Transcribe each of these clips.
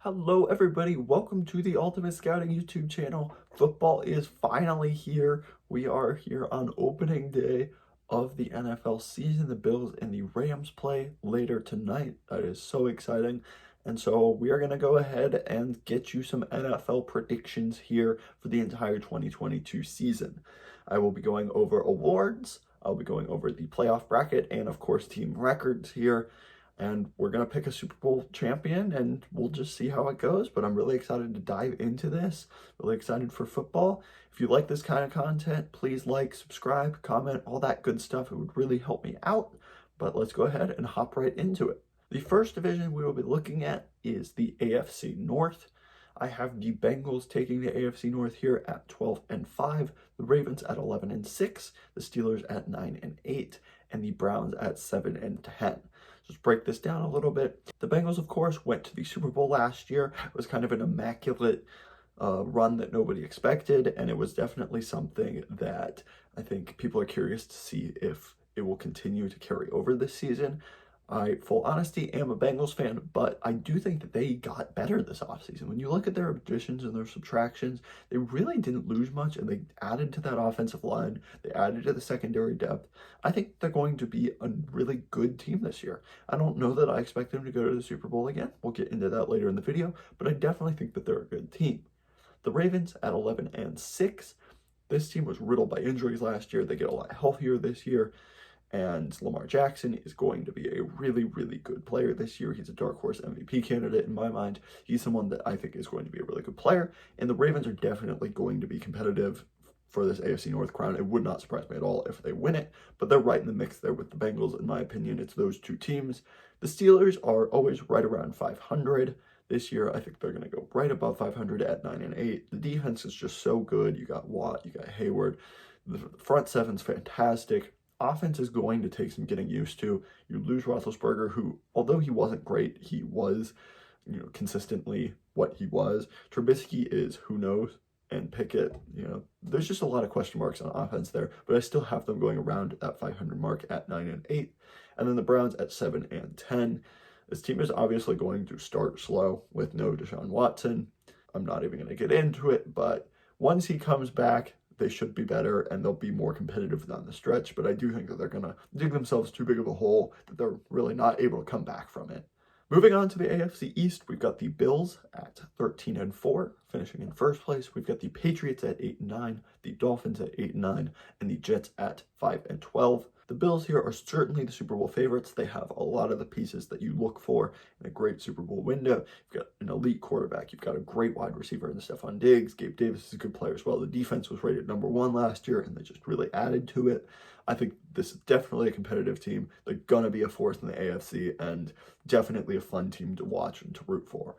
Hello everybody, welcome to the Ultimate Scouting YouTube channel. Football is finally here. We are here on opening day of the NFL season. The Bills and the Rams play later tonight. That is so exciting. And so we are going to go ahead and get you some NFL predictions here for the entire 2022 season. I will be going over awards, I'll be going over the playoff bracket, and of course team records here. And we're going to pick a Super Bowl champion and we'll just see how it goes. But I'm really excited to dive into this. Really excited for football. If you like this kind of content, please like, subscribe, comment, all that good stuff. It would really help me out. But let's go ahead and hop right into it. The first division we will be looking at is the AFC North. I have the Bengals taking the AFC North here at 12-5, the Ravens at 11-6, the Steelers at 9-8, and the Browns at 7-10. Just break this down a little bit. The Bengals, of course, went to the Super Bowl last year. It was kind of an immaculate run that nobody expected, and it was definitely something that I think people are curious to see if it will continue to carry over this season. I, full honesty, am a Bengals fan, but I do think that they got better this offseason. When you look at their additions and their subtractions, they really didn't lose much, and they added to that offensive line. They added to the secondary depth. I think they're going to be a really good team this year. I don't know that I expect them to go to the Super Bowl again. We'll get into that later in the video, but I definitely think that they're a good team. The Ravens at 11-6. This team was riddled by injuries last year. They get a lot healthier this year. And Lamar Jackson is going to be a really, really good player this year. He's a dark horse MVP candidate in my mind. He's someone that I think is going to be a really good player. And the Ravens are definitely going to be competitive for this AFC North crown. It would not surprise me at all if they win it, but they're right in the mix there with the Bengals. In my opinion, it's those two teams. The Steelers are always right around 500. This year, I think they're going to go right above 500 at 9-8. The defense is just so good. You got Watt, you got Hayward. The front seven's fantastic. Offense is going to take some getting used to. You lose Roethlisberger, who, although he wasn't great, he was, consistently what he was. Trubisky is who knows, and Pickett, there's just a lot of question marks on offense there, but I still have them going around that 500 mark at 9-8. And then the Browns at 7-10. This team is obviously going to start slow with no Deshaun Watson. I'm not even going to get into it, but once he comes back, they should be better and they'll be more competitive down the stretch. But I do think that they're going to dig themselves too big of a hole that they're really not able to come back from it. Moving on to the AFC East, we've got the Bills at 13-4, finishing in first place. We've got the Patriots at 8-9, the Dolphins at 8-9, and the Jets at 5-12. The Bills here are certainly the Super Bowl favorites. They have a lot of the pieces that you look for in a great Super Bowl window. You've got an elite quarterback. You've got a great wide receiver in Stephon Diggs. Gabe Davis is a good player as well. The defense was rated #1 last year, and they just really added to it. I think this is definitely a competitive team. They're going to be a force in the AFC, and definitely a fun team to watch and to root for.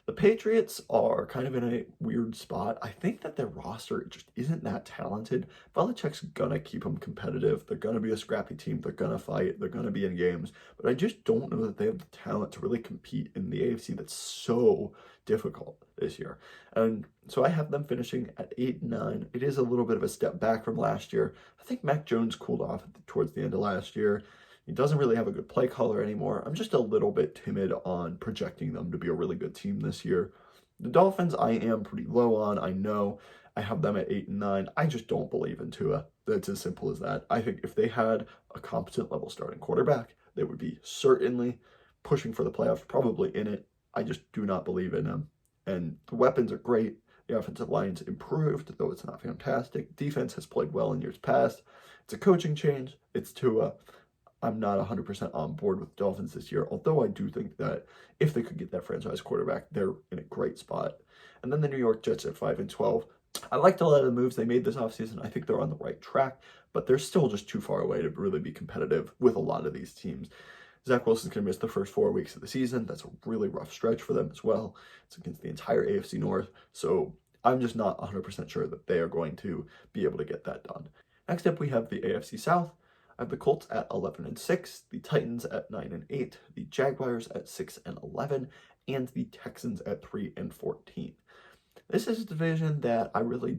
The Patriots are kind of in a weird spot. I think that their roster just isn't that talented. Belichick's going to keep them competitive. They're going to be a scrappy team. They're going to fight. They're going to be in games. But I just don't know that they have the talent to really compete in the AFC that's so difficult this year. And so I have them finishing at 8-9. It is a little bit of a step back from last year. I think Mac Jones cooled off towards the end of last year. He doesn't really have a good play caller anymore. I'm just a little bit timid on projecting them to be a really good team this year. The Dolphins, I am pretty low on. I know I have them at 8-9. I just don't believe in Tua. That's as simple as that. I think if they had a competent level starting quarterback, they would be certainly pushing for the playoffs, probably in it. I just do not believe in them. And the weapons are great. The offensive line's improved, though it's not fantastic. Defense has played well in years past. It's a coaching change. It's Tua. I'm not 100% on board with the Dolphins this year, although I do think that if they could get that franchise quarterback, they're in a great spot. And then the New York Jets at 5-12. I liked a lot of the moves they made this offseason. I think they're on the right track, but they're still just too far away to really be competitive with a lot of these teams. Zach Wilson's going to miss the first 4 weeks of the season. That's a really rough stretch for them as well. It's against the entire AFC North, so I'm just not 100% sure that they are going to be able to get that done. Next up, we have the AFC South. I have the Colts at 11-6, the Titans at 9-8, the Jaguars at 6-11, and the Texans at 3-14. This is a division that I really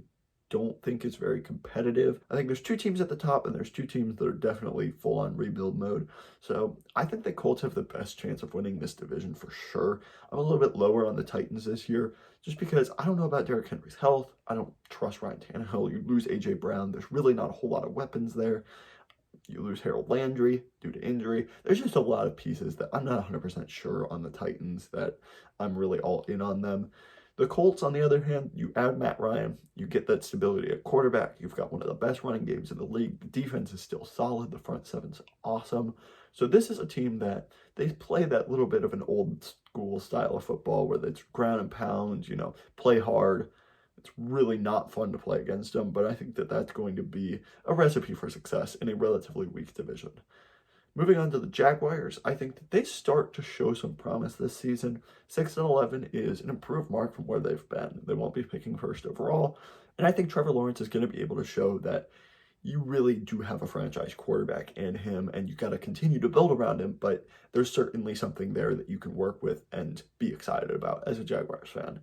don't think is very competitive. I think there's two teams at the top, and there's two teams that are definitely full-on rebuild mode. So I think the Colts have the best chance of winning this division for sure. I'm a little bit lower on the Titans this year, just because I don't know about Derrick Henry's health. I don't trust Ryan Tannehill. You lose A.J. Brown. There's really not a whole lot of weapons there. You lose Harold Landry due to injury. There's just a lot of pieces that I'm not 100% sure on the Titans that I'm really all in on them. The Colts, on the other hand, you add Matt Ryan, you get that stability at quarterback. You've got one of the best running games in the league. The defense is still solid. The front seven's awesome. So this is a team that they play that little bit of an old school style of football where it's ground and pound, play hard. It's really not fun to play against them, but I think that that's going to be a recipe for success in a relatively weak division. Moving on to the Jaguars, I think that they start to show some promise this season. 6-11 is an improved mark from where they've been. They won't be picking first overall, and I think Trevor Lawrence is going to be able to show that you really do have a franchise quarterback in him, and you got to continue to build around him, but there's certainly something there that you can work with and be excited about as a Jaguars fan.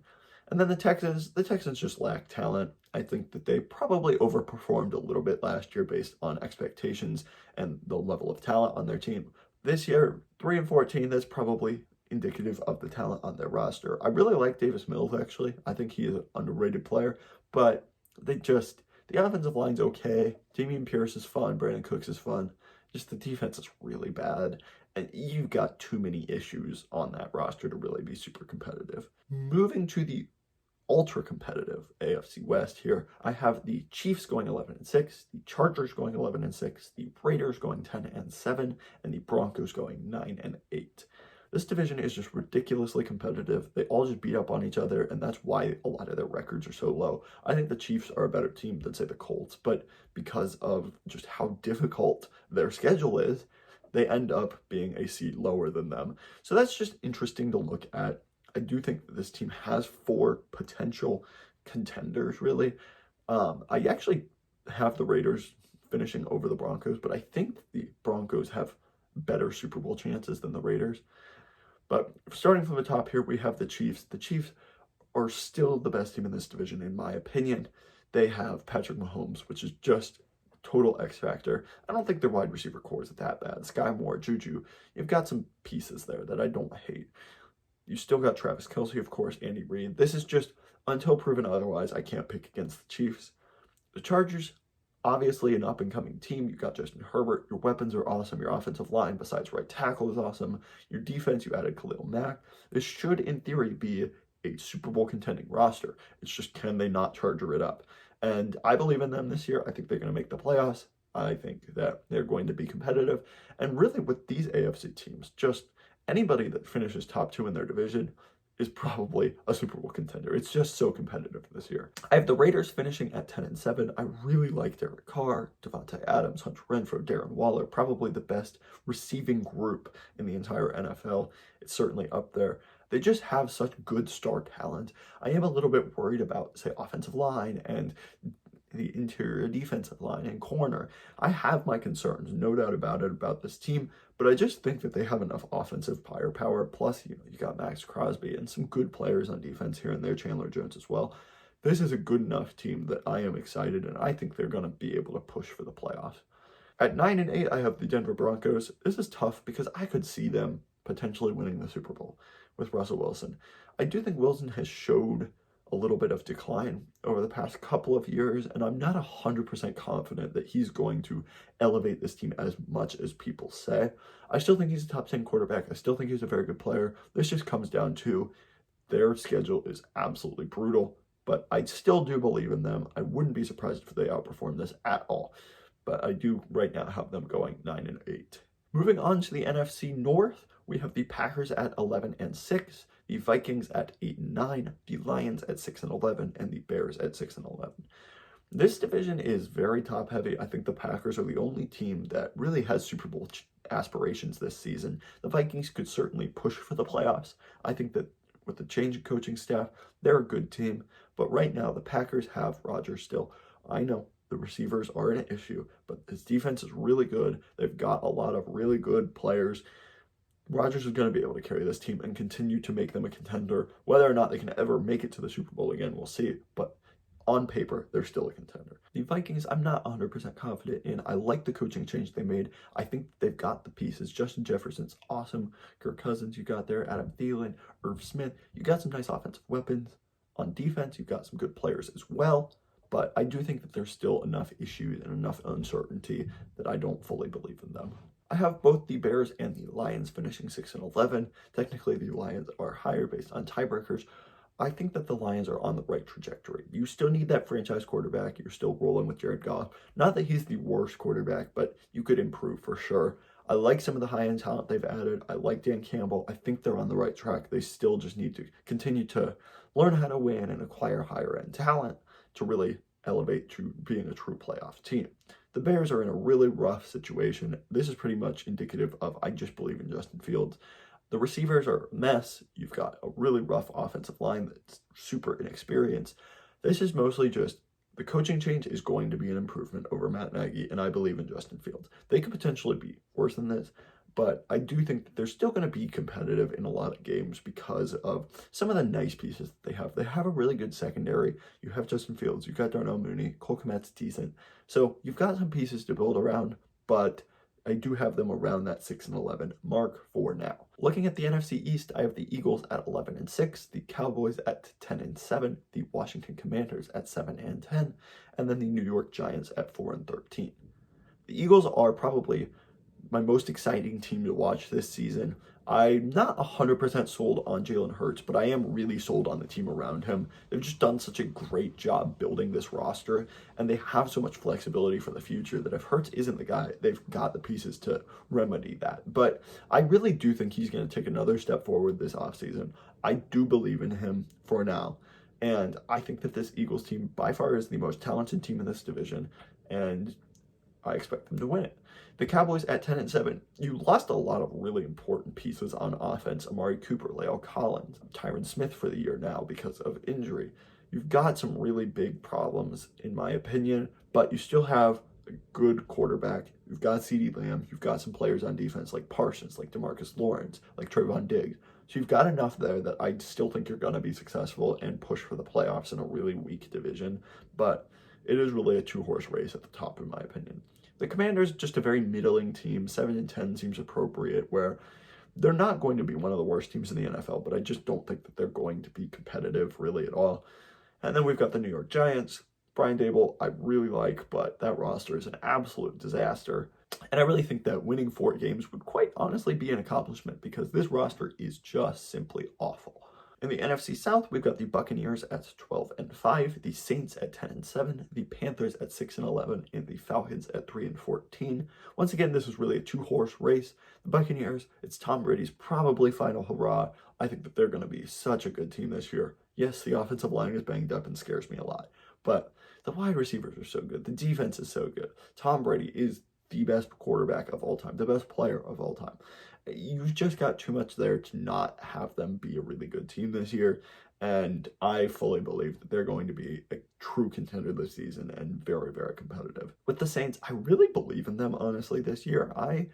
And then the Texans just lack talent. I think that they probably overperformed a little bit last year based on expectations and the level of talent on their team. This year, 3-14, that's probably indicative of the talent on their roster. I really like Davis Mills, actually. I think he is an underrated player, but the offensive line's okay. Dameon Pierce is fun. Brandon Cooks is fun. Just the defense is really bad. And you've got too many issues on that roster to really be super competitive. Moving to the ultra-competitive AFC West here, I have the Chiefs going 11-6, the Chargers going 11-6, the Raiders going 10-7, and the Broncos going 9-8. This division is just ridiculously competitive. They all just beat up on each other, and that's why a lot of their records are so low. I think the Chiefs are a better team than, say, the Colts, but because of just how difficult their schedule is, they end up being a seed lower than them. So that's just interesting to look at. I do think that this team has 4 potential contenders, really. I actually have the Raiders finishing over the Broncos, but I think the Broncos have better Super Bowl chances than the Raiders. But starting from the top here, we have the Chiefs. The Chiefs are still the best team in this division, in my opinion. They have Patrick Mahomes, which is just total X factor. I don't think their wide receiver core is that bad. Sky Moore, Juju, you've got some pieces there that I don't hate. You still got Travis Kelce, of course, Andy Reid. This is just, until proven otherwise, I can't pick against the Chiefs. The Chargers, obviously an up-and-coming team. You got Justin Herbert. Your weapons are awesome. Your offensive line, besides right tackle, is awesome. Your defense, you added Khalil Mack. This should, in theory, be a Super Bowl contending roster. It's just, can they not Charger it up? And I believe in them this year. I think they're going to make the playoffs. I think that they're going to be competitive. And really, with these AFC teams, just anybody that finishes top 2 in their division is probably a Super Bowl contender. It's just so competitive this year. I have the Raiders finishing at 10-7. I really like Derek Carr, Devontae Adams, Hunter Renfrow, Darren Waller, probably the best receiving group in the entire NFL. It's certainly up there. They just have such good star talent. I am a little bit worried about, say, offensive line and the interior defensive line and corner. I have my concerns, no doubt about it, about this team, but I just think that they have enough offensive firepower. Plus, you got Max Crosby and some good players on defense here and there, Chandler Jones as well. This is a good enough team that I am excited, and I think they're going to be able to push for the playoffs. At 9-8, I have the Denver Broncos. This is tough because I could see them potentially winning the Super Bowl with Russell Wilson. I do think Wilson has showed a little bit of decline over the past couple of years, and I'm not 100% confident that he's going to elevate this team as much as people say. I still think he's a top 10 quarterback. I still think he's a very good player. This just comes down to their schedule is absolutely brutal, but I still do believe in them. I wouldn't be surprised if they outperform this at all, but I do right now have them going 9-8. Moving on to the NFC North, we have the Packers at 11-6, the Vikings at 8-9, the Lions at 6-11, and the Bears at 6-11. This division is very top heavy. I think the Packers are the only team that really has Super Bowl aspirations this season. The Vikings could certainly push for the playoffs. I think that with the change in coaching staff, they're a good team. But right now, the Packers have Rodgers still. I know the receivers are an issue, but his defense is really good. They've got a lot of really good players. Rodgers is going to be able to carry this team and continue to make them a contender. Whether or not they can ever make it to the Super Bowl again, we'll see. But on paper, they're still a contender. The Vikings, I'm not 100% confident in. I like the coaching change they made. I think they've got the pieces. Justin Jefferson's awesome. Kirk Cousins, you got there. Adam Thielen, Irv Smith. You got some nice offensive weapons. On defense, you've got some good players as well. But I do think that there's still enough issues and enough uncertainty that I don't fully believe in them. I have both the Bears and the Lions finishing 6-11. Technically, the Lions are higher based on tiebreakers. I think that the Lions are on the right trajectory. You still need that franchise quarterback. You're still rolling with Jared Goff. Not that he's the worst quarterback, but you could improve for sure. I like some of the high-end talent they've added. I like Dan Campbell. I think they're on the right track. They still just need to continue to learn how to win and acquire higher-end talent to really elevate to being a true playoff team. The Bears are in a really rough situation. This is pretty much indicative of I just believe in Justin Fields. The receivers are a mess. You've got a really rough offensive line that's super inexperienced. This is mostly just the coaching change is going to be an improvement over Matt Nagy, and I believe in Justin Fields. They could potentially be worse than this, but I do think that they're still going to be competitive in a lot of games because of some of the nice pieces that they have. They have a really good secondary. You have Justin Fields. You've got Darnell Mooney. Cole Kmet's decent. So you've got some pieces to build around, but I do have them around that 6-11 mark for now. Looking at the NFC East, I have the Eagles at 11-6, the Cowboys at 10-7, the Washington Commanders at 7-10, and then the New York Giants at 4-13. The Eagles are probably my most exciting team to watch this season. I'm not 100% sold on Jalen Hurts, but I am really sold on the team around him. They've just done such a great job building this roster, and they have so much flexibility for the future that if Hurts isn't the guy, they've got the pieces to remedy that. But I really do think he's going to take another step forward this offseason. I do believe in him for now, and I think that this Eagles team by far is the most talented team in this division, and I expect them to win it. The Cowboys at 10-7, you lost a lot of really important pieces on offense. Amari Cooper, La'el Collins, Tyron Smith for the year now because of injury. You've got some really big problems, in my opinion, but you still have a good quarterback. You've got CeeDee Lamb. You've got some players on defense like Parsons, like DeMarcus Lawrence, like Trayvon Diggs. So you've got enough there that I still think you're going to be successful and push for the playoffs in a really weak division. But it is really a two-horse race at the top, in my opinion. The Commanders, just a very middling team. 7-10 seems appropriate, where they're not going to be one of the worst teams in the NFL, but I just don't think that they're going to be competitive really at all. And then we've got the New York Giants. Brian Dable, I really like, but that roster is an absolute disaster. And I really think that winning 4 games would quite honestly be an accomplishment because this roster is just simply awful. In the NFC South, we've got the Buccaneers at 12-5, the Saints at 10-7, the Panthers at 6-11, and the Falcons at 3-14. Once again, this is really a two-horse race. The Buccaneers, it's Tom Brady's probably final hurrah. I think that they're going to be such a good team this year. Yes, the offensive line is banged up and scares me a lot, but the wide receivers are so good. The defense is so good. Tom Brady is the best quarterback of all time, the best player of all time. You've just got too much there to not have them be a really good team this year, and I fully believe that they're going to be a true contender this season and very, very competitive. With the Saints, I really believe in them, honestly, this year. I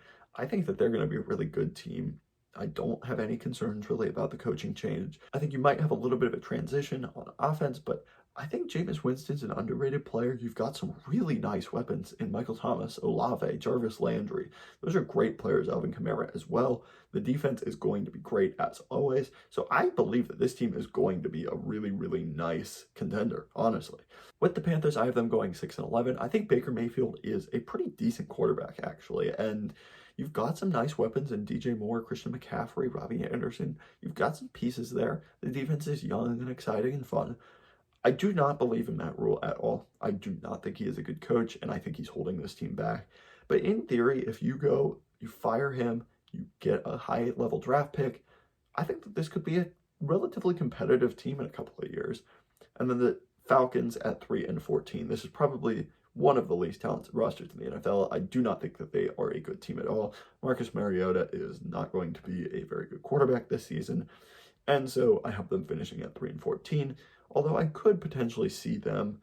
think that they're going to be a really good team. I don't have any concerns really about the coaching change. I think you might have a little bit of a transition on offense, but I think Jameis Winston's an underrated player. You've got some really nice weapons in Michael Thomas, Olave, Jarvis Landry. Those are great players, Alvin Kamara as well. The defense is going to be great as always. So I believe that this team is going to be a really, really nice contender, honestly. With the Panthers, I have them going 6-11. I think Baker Mayfield is a pretty decent quarterback, actually. And you've got some nice weapons in DJ Moore, Christian McCaffrey, Robbie Anderson. You've got some pieces there. The defense is young and exciting and fun. I do not believe in Matt Rule at all. I do not think he is a good coach, and I think he's holding this team back. But in theory, if you go, you fire him, you get a high-level draft pick, I think that this could be a relatively competitive team in a couple of years. And then the Falcons at 3-14. This is probably one of the least talented rosters in the NFL. I do not think that they are a good team at all. Marcus Mariota is not going to be a very good quarterback this season. And so I have them finishing at 3-14. Although I could potentially see them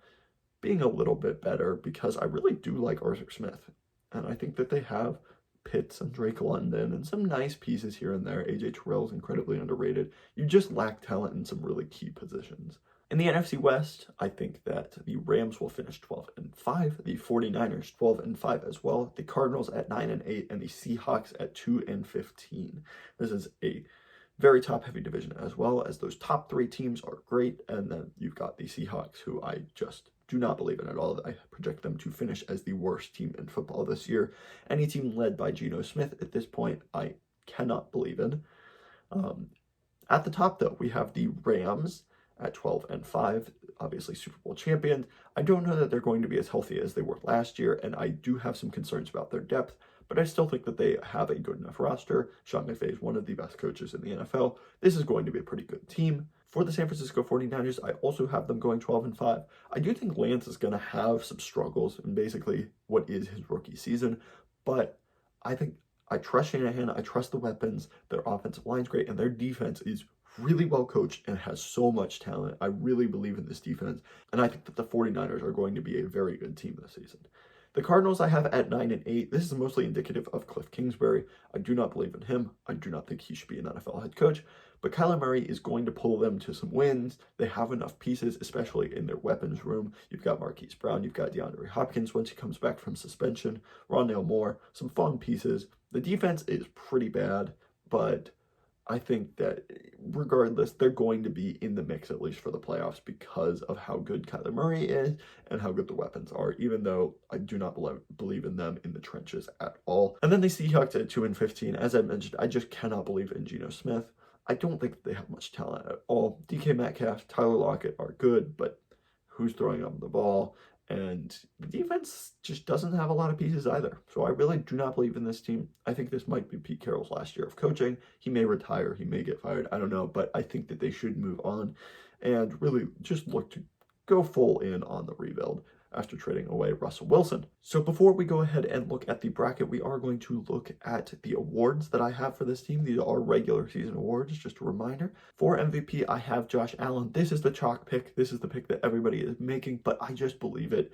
being a little bit better because I really do like Arthur Smith. And I think that they have Pitts and Drake London and some nice pieces here and there. AJ Terrell is incredibly underrated. You just lack talent in some really key positions. In the NFC West, I think that the Rams will finish 12-5, the 49ers 12-5 as well, the Cardinals at 9-8, and the Seahawks at 2-15. This is a very top-heavy division as well, as those top three teams are great, and then you've got the Seahawks, who I just do not believe in at all. I project them to finish as the worst team in football this year. Any team led by Geno Smith at this point, I cannot believe in. At the top, though, we have the Rams at 12-5, obviously Super Bowl champions. I don't know that they're going to be as healthy as they were last year, and I do have some concerns about their depth, but I still think that they have a good enough roster. Sean McVay is one of the best coaches in the NFL. This is going to be a pretty good team. For the San Francisco 49ers, I also have them going 12-5. I do think Lance is going to have some struggles in basically what is his rookie season, but I think I trust Shanahan. I trust the weapons. Their offensive line's great, and their defense is really well coached and has so much talent. I really believe in this defense, and I think that the 49ers are going to be a very good team this season. The Cardinals I have at 9-8. This is mostly indicative of Cliff Kingsbury. I do not believe in him. I do not think he should be an NFL head coach. But Kyler Murray is going to pull them to some wins. They have enough pieces, especially in their weapons room. You've got Marquise Brown. You've got DeAndre Hopkins once he comes back from suspension. Rondale Moore. Some fun pieces. The defense is pretty bad, but I think that regardless, they're going to be in the mix, at least for the playoffs, because of how good Kyler Murray is and how good the weapons are, even though I do not believe in them in the trenches at all. And then the Seahawks at 2-15. As I mentioned, I just cannot believe in Geno Smith. I don't think that they have much talent at all. DK Metcalf, Tyler Lockett are good, but who's throwing up the ball? And the defense just doesn't have a lot of pieces either. So I really do not believe in this team. I think this might be Pete Carroll's last year of coaching. He may retire. He may get fired. I don't know. But I think that they should move on and really just look to go full in on the rebuild after trading away Russell Wilson. So before we go ahead and look at the bracket, we are going to look at the awards that I have for this team. These are regular season awards, just a reminder. For MVP, I have Josh Allen. This is the chalk pick. This is the pick that everybody is making, but I just believe it.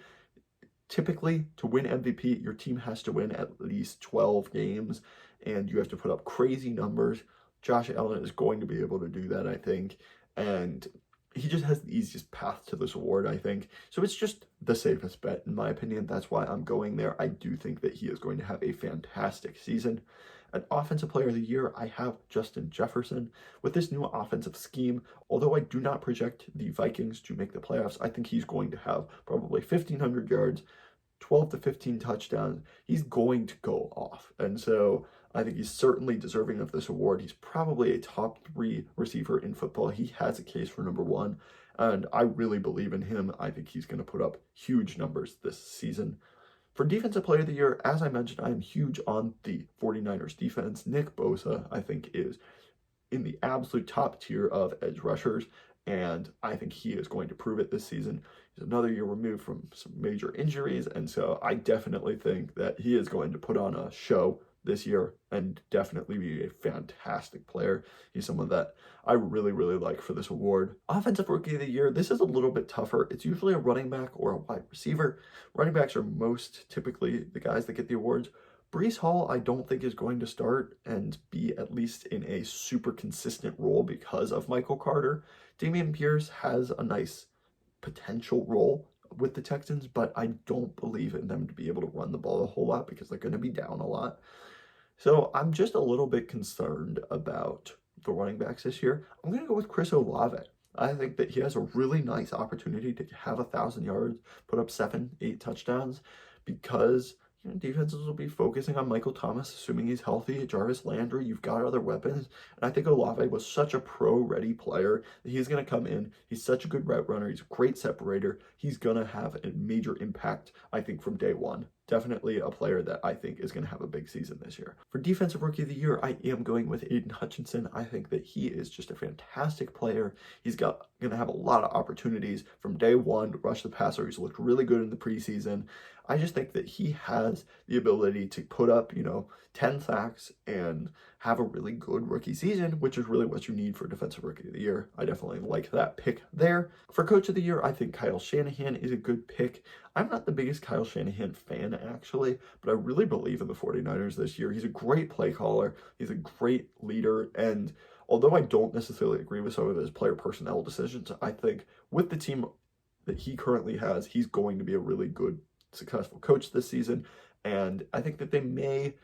Typically, to win MVP, your team has to win at least 12 games, and you have to put up crazy numbers. Josh Allen is going to be able to do that, I think, and he just has the easiest path to this award, I think. So it's just the safest bet, in my opinion. That's why I'm going there. I do think that he is going to have a fantastic season. At Offensive Player of the Year, I have Justin Jefferson. With this new offensive scheme, although I do not project the Vikings to make the playoffs, I think he's going to have probably 1,500 yards, 12 to 15 touchdowns. He's going to go off. And so I think he's certainly deserving of this award. He's probably a top 3 receiver in football. He has a case for number 1, and I really believe in him. I think he's going to put up huge numbers this season. For Defensive Player of the Year, as I mentioned, I am huge on the 49ers defense. Nick Bosa, I think, is in the absolute top tier of edge rushers, and I think he is going to prove it this season. He's another year removed from some major injuries, and so I definitely think that he is going to put on a show this year and definitely be a fantastic player. He's someone that I really, really like for this award. Offensive Rookie of the Year, this is a little bit tougher. It's usually a running back or a wide receiver. Running backs are most typically the guys that get the awards. Breece Hall, I don't think is going to start and be at least in a super consistent role because of Michael Carter. Dameon Pierce has a nice potential role with the Texans, but I don't believe in them to be able to run the ball a whole lot because they're going to be down a lot. So I'm just a little bit concerned about the running backs this year. I'm going to go with Chris Olave. I think that he has a really nice opportunity to have 1,000 yards, put up 7-8 touchdowns, because defenses will be focusing on Michael Thomas, assuming he's healthy. Jarvis Landry, you've got other weapons. And I think Olave was such a pro-ready player that he's going to come in. He's such a good route runner. He's a great separator. He's going to have a major impact, I think, from day one. Definitely a player that I think is going to have a big season this year. For Defensive Rookie of the Year, I am going with Aiden Hutchinson. I think that he is just a fantastic player. He's going to have a lot of opportunities from day one to rush the passer. He's looked really good in the preseason. I just think that he has the ability to put up, 10 sacks and have a really good rookie season, which is really what you need for Defensive Rookie of the Year. I definitely like that pick there. For Coach of the Year, I think Kyle Shanahan is a good pick. I'm not the biggest Kyle Shanahan fan, actually, but I really believe in the 49ers this year. He's a great play caller. He's a great leader, and although I don't necessarily agree with some of his player personnel decisions, I think with the team that he currently has, he's going to be a really good, successful coach this season. And I think that they may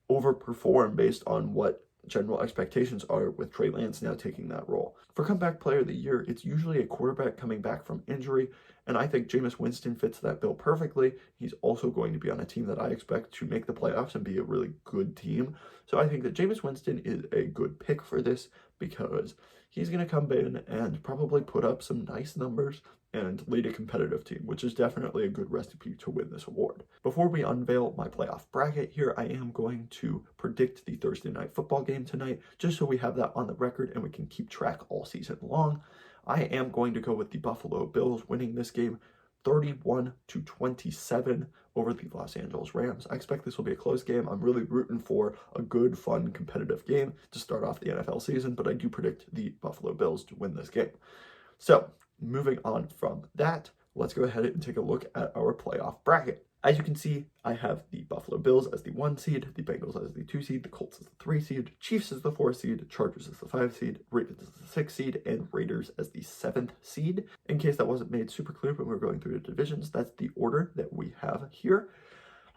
overperform based on what general expectations are with Trey Lance now taking that role. For comeback player of the year, it's usually a quarterback coming back from injury, and I think Jameis Winston fits that bill perfectly. He's also going to be on a team that I expect to make the playoffs and be a really good team. So I think that Jameis Winston is a good pick for this because he's going to come in and probably put up some nice numbers and lead a competitive team, which is definitely a good recipe to win this award. Before we unveil my playoff bracket here, I am going to predict the Thursday night football game tonight, just so we have that on the record and we can keep track all season long. I am going to go with the Buffalo Bills winning this game 31-27 over the Los Angeles Rams. I expect this will be a close game. I'm really rooting for a good, fun, competitive game to start off the NFL season, but I do predict the Buffalo Bills to win this game. So, moving on from that, let's go ahead and take a look at our playoff bracket. As you can see, I have the Buffalo Bills as the 1 seed, the Bengals as the 2 seed, the Colts as the 3 seed, Chiefs as the 4 seed, Chargers as the 5 seed, Ravens as the 6 seed, and Raiders as the 7th seed. In case that wasn't made super clear when we were going through the divisions, that's the order that we have here.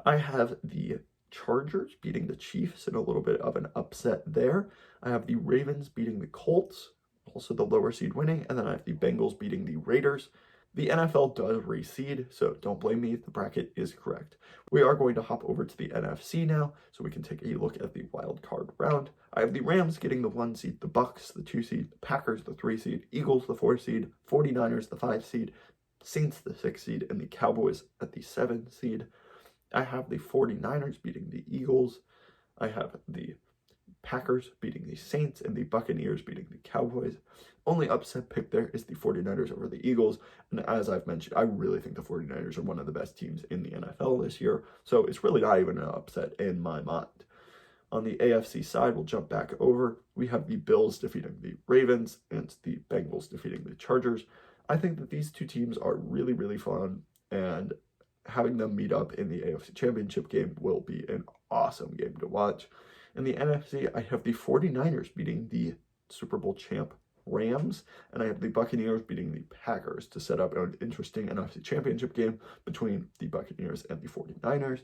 I have the Chargers beating the Chiefs in a little bit of an upset there. I have the Ravens beating the Colts, also the lower seed winning, and then I have the Bengals beating the Raiders. The NFL does reseed, so don't blame me, the bracket is correct. We are going to hop over to the NFC now, so we can take a look at the wild card round. I have the Rams getting the 1 seed, the Bucks the 2 seed, the Packers the 3 seed, Eagles the 4 seed, 49ers the 5 seed, Saints the 6 seed, and the Cowboys at the 7 seed. I have the 49ers beating the Eagles. I have the Packers beating the Saints and the Buccaneers beating the Cowboys. Only upset pick there is the 49ers over the Eagles. And as I've mentioned, I really think the 49ers are one of the best teams in the NFL this year. So it's really not even an upset in my mind. On the AFC side, we'll jump back over. We have the Bills defeating the Ravens and the Bengals defeating the Chargers. I think that these two teams are really, really fun, and having them meet up in the AFC Championship game will be an awesome game to watch. In the NFC, I have the 49ers beating the Super Bowl champ Rams, and I have the Buccaneers beating the Packers to set up an interesting NFC Championship game between the Buccaneers and the 49ers.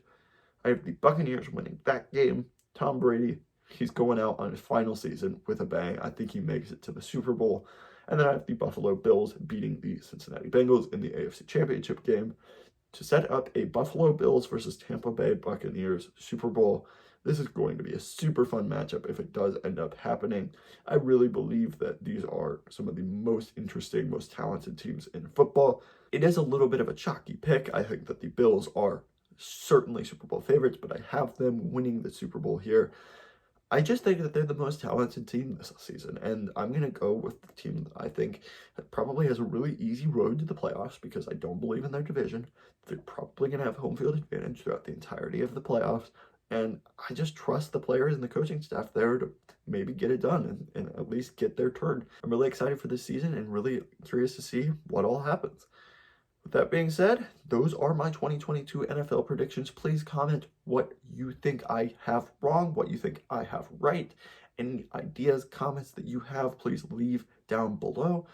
I have the Buccaneers winning that game. Tom Brady, he's going out on his final season with a bang. I think he makes it to the Super Bowl. And then I have the Buffalo Bills beating the Cincinnati Bengals in the AFC Championship game to set up a Buffalo Bills versus Tampa Bay Buccaneers Super Bowl. This is going to be a super fun matchup if it does end up happening. I really believe that these are some of the most interesting, most talented teams in football. It is a little bit of a chalky pick. I think that the Bills are certainly Super Bowl favorites, but I have them winning the Super Bowl here. I just think that they're the most talented team this season, and I'm going to go with the team that I think probably has a really easy road to the playoffs because I don't believe in their division. They're probably going to have home field advantage throughout the entirety of the playoffs. And I just trust the players and the coaching staff there to maybe get it done and at least get their turn. I'm really excited for this season and really curious to see what all happens. With that being said, those are my 2022 NFL predictions. Please comment what you think I have wrong, what you think I have right. Any ideas, comments that you have, please leave down below.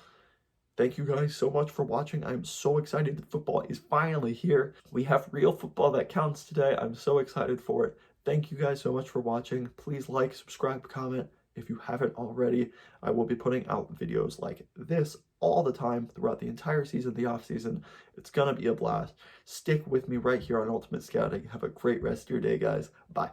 Thank you guys so much for watching. I'm so excited that football is finally here. We have real football that counts today. I'm so excited for it. Thank you guys so much for watching. Please like, subscribe, comment if you haven't already. I will be putting out videos like this all the time throughout the entire season, the off season. It's gonna be a blast. Stick with me right here on Ultimate Scouting. Have a great rest of your day, guys. Bye.